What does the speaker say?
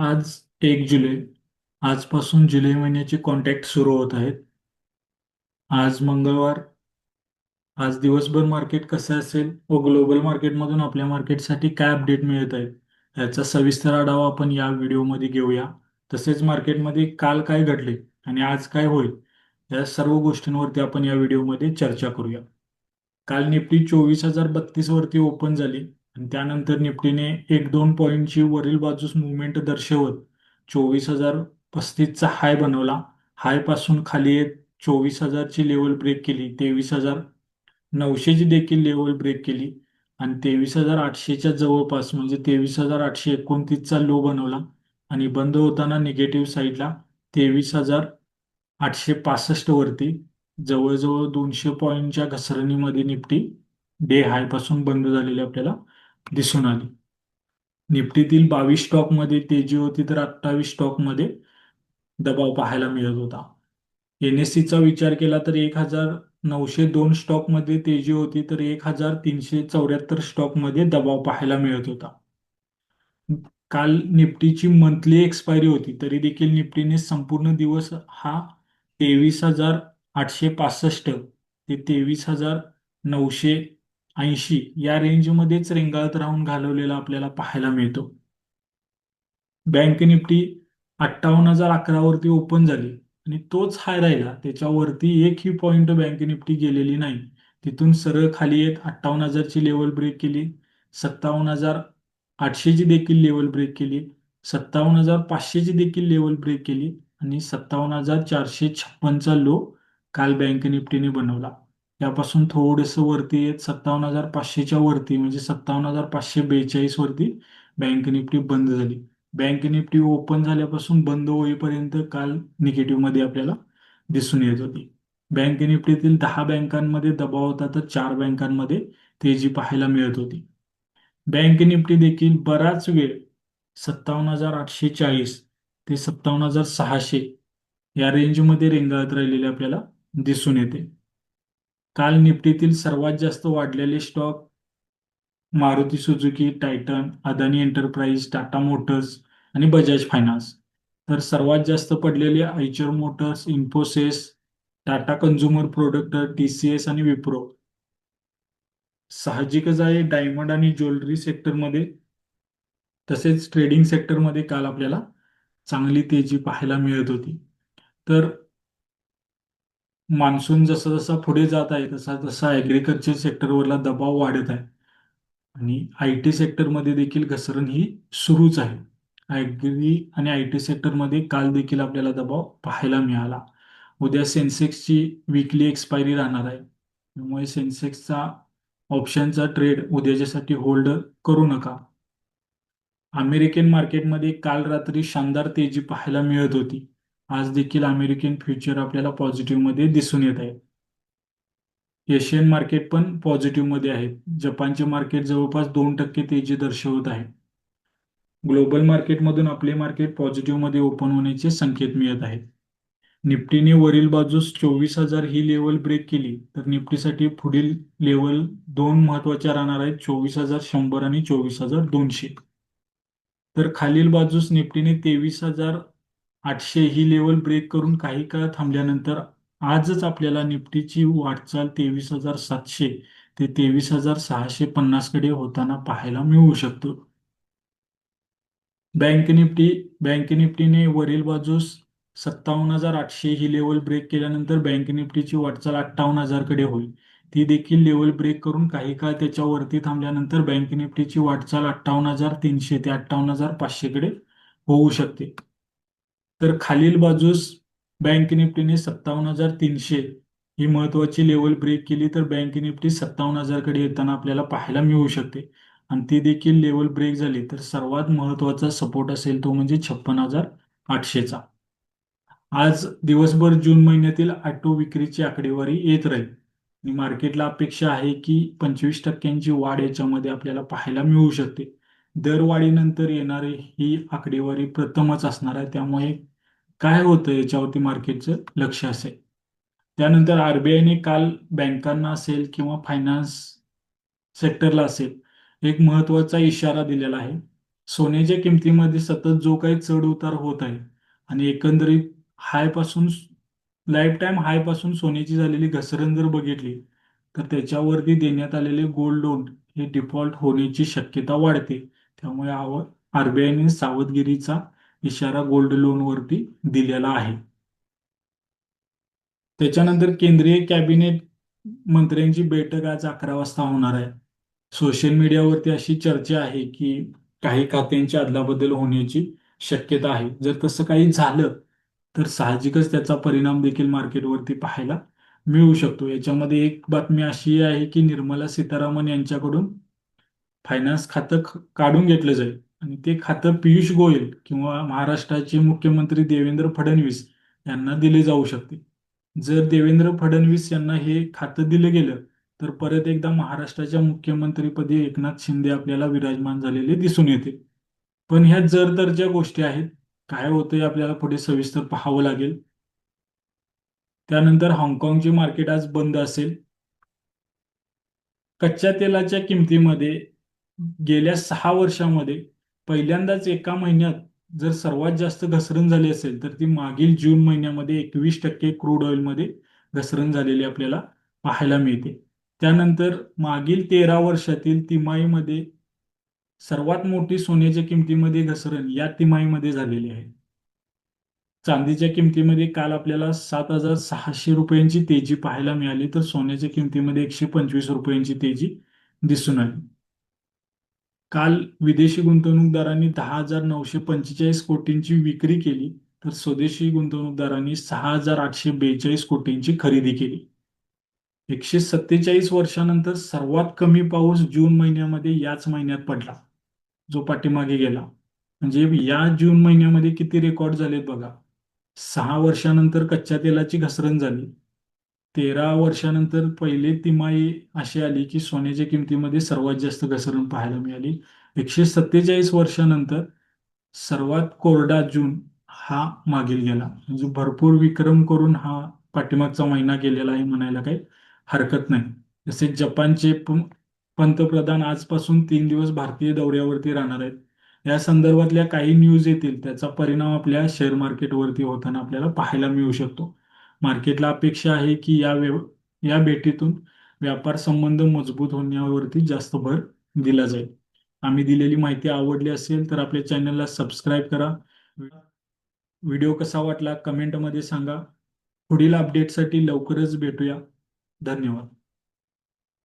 आज 1 जुलै. आजपासून जुलै महिन्याचे कॉन्टॅक्ट सुरू होत आहेत. आज मंगळवार. आज दिवसभर मार्केट कसं असेल व ग्लोबल मार्केटमधून आपल्या मार्केटसाठी काय अपडेट मिळत आहेत याचा सविस्तर आढावा आपण या व्हिडिओमध्ये घेऊया. तसेच मार्केटमध्ये काल काय घडले आणि आज काय होईल या सर्व गोष्टींवरती आपण या व्हिडिओमध्ये चर्चा करूया. काल निफ्टी 24,032 वरती ओपन झाली आणि त्यानंतर निफ्टीने 1-2 पॉईंटची वरील बाजूस मुवमेंट दर्शवत 24,035चा हाय बनवला. हाय पासून खाली येत 24,000ची लेवल ब्रेक केली. 23,900ची देखील लेवल ब्रेक केली आणि 23,800च्या जवळपास म्हणजे 23,829चा लो बनवला आणि बंद होताना निगेटिव्ह साईडला 23,865 वरती जवळजवळ 200 पॉईंटच्या घसरणीमध्ये निफ्टी डे हाय पासून बंद झालेली आपल्याला दिसून आली. निफ्टीतील 22 स्टॉकमध्ये तेजी होती तर 28 स्टॉकमध्ये दबाव पाहायला मिळत होता. एनएससीचा विचार केला तर 1,902 स्टॉकमध्ये तेजी होती तर 1,374 स्टॉकमध्ये दबाव पाहायला मिळत होता. काल निफ्टीची मंथली एक्सपायरी होती तरी देखील निफ्टीने संपूर्ण दिवस हा 23,865 ते 23,980 या रेंजमध्येच रेंगाळत राहून घालवलेला आपल्याला पाहायला मिळतो. बँक निफ्टी 58,011 वरती ओपन झाली आणि तोच हाय राहिला. त्याच्यावरती एकही पॉईंट बँक निफ्टी गेलेली नाही. तिथून सरळ खाली येत 58,000ची लेवल ब्रेक केली. 57,800ची देखील लेवल ब्रेक केली. 57,500ची देखील लेवल ब्रेक केली आणि 57,456चा लो काल बँक निफ्टीने बनवला. त्यापासून थोडंसं वरती येत 57,500च्या वरती म्हणजे 57,542 वरती बँक निफ्टी बंद झाली. बँक निफ्टी ओपन झाल्यापासून बंद होईपर्यंत काल निगेटिव्हमध्ये आपल्याला दिसून येत होती. बँक निफ्टीतील 10 बँकांमध्ये दबाव होता तर 4 बँकांमध्ये तेजी पाहायला मिळत होती. बँक निफ्टी देखील बराच वेळ 57,840 ते 57,600 या रेंजमध्ये रेंगाळत राहिलेले आपल्याला दिसून येते. काल निफ्टीतील सर्वात जास्त वाढलेले stock Maruti Suzuki, Titan, Adani enterprise, Tata Motors आणि बजाज फायनान्स. तर सर्वात जास्त पडलेले Eicher Motors, Infosys, Tata consumer product, TCS आणि विप्रो. साहजिकच आहे डायमंड आणि ज्वेलरी सेक्टरमध्ये तसेच ट्रेडिंग सेक्टरमध्ये काल आपल्याला चांगली तेजी पाहायला मिळत होती. तर मान्सून जसा जसा पुढे जात आहे तसा तसा ॲग्रिकल्चर सेक्टरवरला दबाव वाढत आहे आणि आय टी सेक्टरमध्ये देखील घसरण ही सुरूच आहे. ॲग्री आणि आय टी सेक्टरमध्ये काल देखील आपल्याला दबाव पाहायला मिळाला. उद्या सेन्सेक्सची वीकली एक्सपायरी राहणार आहे. त्यामुळे सेन्सेक्सचा ऑप्शनचा ट्रेड उद्याच्यासाठी होल्ड करू नका. अमेरिकन मार्केटमध्ये काल रात्री शानदार तेजी पाहायला मिळत होती. आज देखील अमेरिकन फ्युचर आपल्याला पॉझिटिव्हमध्ये दिसून येत आहे. एशियन मार्केट पण पॉझिटिव्हमध्ये आहेत. जपानचे मार्केट जवळपास 2% तेजी दर्शवत आहे. ग्लोबल मार्केटमधून आपले मार्केट पॉझिटिव्हमध्ये ओपन होण्याचे संकेत मिळत आहेत. निफ्टीने वरील बाजूस 24,000 ही लेवल ब्रेक केली तर निफ्टीसाठी पुढील लेवल दोन महत्वाच्या राहणार आहेत, 24,100 आणि 24,200. तर खालील बाजूस निफ्टीने 23,800 ही लेवल ब्रेक करून काही काळ थांबल्यानंतर आजच आपल्याला निफ्टीची वाटचाल 23,700 ते 23,650 कडे होताना पाहायला मिळू शकतो. बँक निफ्टीने वरील बाजूस 57,800 ही लेवल ब्रेक केल्यानंतर बँक निफ्टीची वाटचाल 58,000 कडे होईल. ती देखील लेवल ब्रेक करून काही काळ त्याच्यावरती थांबल्यानंतर बँक निफ्टीची वाटचाल 58,300 ते 58,500 कडे होऊ शकते. तर खालील बाजूस बँक निफ्टीने 57,300 ही महत्वाची लेवल ब्रेक केली तर बँक निफ्टी 57,000 कडे येताना आपल्याला पाहायला मिळू शकते आणि ती देखील लेवल ब्रेक झाली तर सर्वात महत्वाचा सपोर्ट असेल तो म्हणजे 56,800चा. आज दिवसभर जून महिन्यातील ऑटो विक्रीची आकडेवारी येत राहील आणि मार्केटला अपेक्षा आहे की 25% वाढ याच्यामध्ये आपल्याला पाहायला मिळू शकते. दरवाढीनंतर येणारी ही आकडेवारी प्रथमच असणार आहे, त्यामुळे काय होतं याच्यावरती मार्केटचं लक्ष असेल. त्यानंतर आरबीआयने काल बँकांना असेल किंवा फायनान्स सेक्टरला असेल एक महत्वाचा इशारा दिलेला आहे. सोन्याच्या किमतीमध्ये सतत जो काही चढ उतार होत आहे आणि एकंदरीत हाय पासून लाईफ टाईम हाय पासून सोन्याची झालेली घसरण जर बघितली तर त्याच्यावरती देण्यात आलेले गोल्ड लोन हे डिफॉल्ट होण्याची शक्यता वाढते. त्यामुळे आरबीआयने सावधगिरीचा इशारा गोल्ड लोनवरती दिलेला आहे. त्याच्यानंतर केंद्रीय कॅबिनेट मंत्र्यांची बैठक आज 11 वाजता होणार आहे. सोशल मीडियावरती अशी चर्चा आहे की काही खात्यांची अदलाबदल होण्याची शक्यता आहे. जर तसं काही झालं तर साहजिकच त्याचा परिणाम देखील मार्केटवरती पाहायला मिळू शकतो. याच्यामध्ये एक बातमी अशी आहे की निर्मला सीतारामन यांच्याकडून फायनान्स खातं काढून घेतलं जाईल आणि ते खातं पियुष गोयल किंवा महाराष्ट्राचे मुख्यमंत्री देवेंद्र फडणवीस यांना दिले जाऊ शकते. जर देवेंद्र फडणवीस यांना हे खातं दिलं गेलं तर परत एकदा महाराष्ट्राच्या मुख्यमंत्रीपदी एकनाथ शिंदे आपल्याला विराजमान झालेले दिसून येते. पण ह्या जर तरच्या गोष्टी आहेत. काय होतंय आपल्याला पुढे सविस्तर पाहावं लागेल. त्यानंतर हाँगकाँगचे मार्केट आज बंद असेल. कच्च्या तेलाच्या किमतीमध्ये गेल्या 6 वर्षामध्ये पहिल्यांदाच एका महिन्यात जर सर्वात जास्त घसरण झाली असेल तर ती मागील जून महिन्यामध्ये 21% क्रूड ऑइलमध्ये घसरण झालेली आपल्याला पाहायला मिळते. त्यानंतर मागील 13 वर्षातील तिमाहीमध्ये सर्वात मोठी सोन्याच्या किमतीमध्ये घसरण या तिमाहीमध्ये झालेली आहे. चांदीच्या किमतीमध्ये काल आपल्याला 7,600 रुपयांची तेजी पाहायला मिळाली तर सोन्याच्या किमतीमध्ये 125 रुपयांची तेजी दिसून आली. काल विदेशी गुंतवणूकदारांनी 10,945 कोटींची विक्री केली तर स्वदेशी गुंतवणूकदारांनी 6,842 कोटींची खरेदी केली. 147 वर्षानंतर सर्वात कमी पाऊस जून महिन्यामध्ये याच महिन्यात पडला जो पाठीमागे गेला. म्हणजे या जून महिन्यामध्ये किती रेकॉर्ड झालेत बघा. 6 वर्षानंतर कच्च्या तेलाची घसरण झाली. 13 वर्षानंतर पहिली तिमाही अशी आली की सोन्याच्या किमतीमध्ये सर्वात जास्त घसरण पाहायला मिळाली. 147 वर्षानंतर सर्वात कोरडा जून हा मागील गेला. म्हणजे भरपूर विक्रम करून हा पाठीमागचा महिना गेलेला आहे म्हणायला काही हरकत नाही. जसे जपानचे पंतप्रधान आजपासून 3 दिवस भारतीय दौऱ्यावरती राहणार आहेत. या संदर्भातल्या काही न्यूज येतील त्याचा परिणाम आपल्या शेअर मार्केटवरती होताना आपल्याला पाहायला मिळू शकतो. मार्केटला अपेक्षा आहे की या भेटीतून व्यापार संबंध मजबूत होण्यावरती जास्त भर दिला जाईल. आम्ही दिलेली माहिती आवडली असेल तर आपल्या चॅनलला सबस्क्राईब करा. व्हिडिओ कसा वाटला कमेंटमध्ये सांगा. पुढील अपडेटसाठी लवकरच भेटूया. धन्यवाद.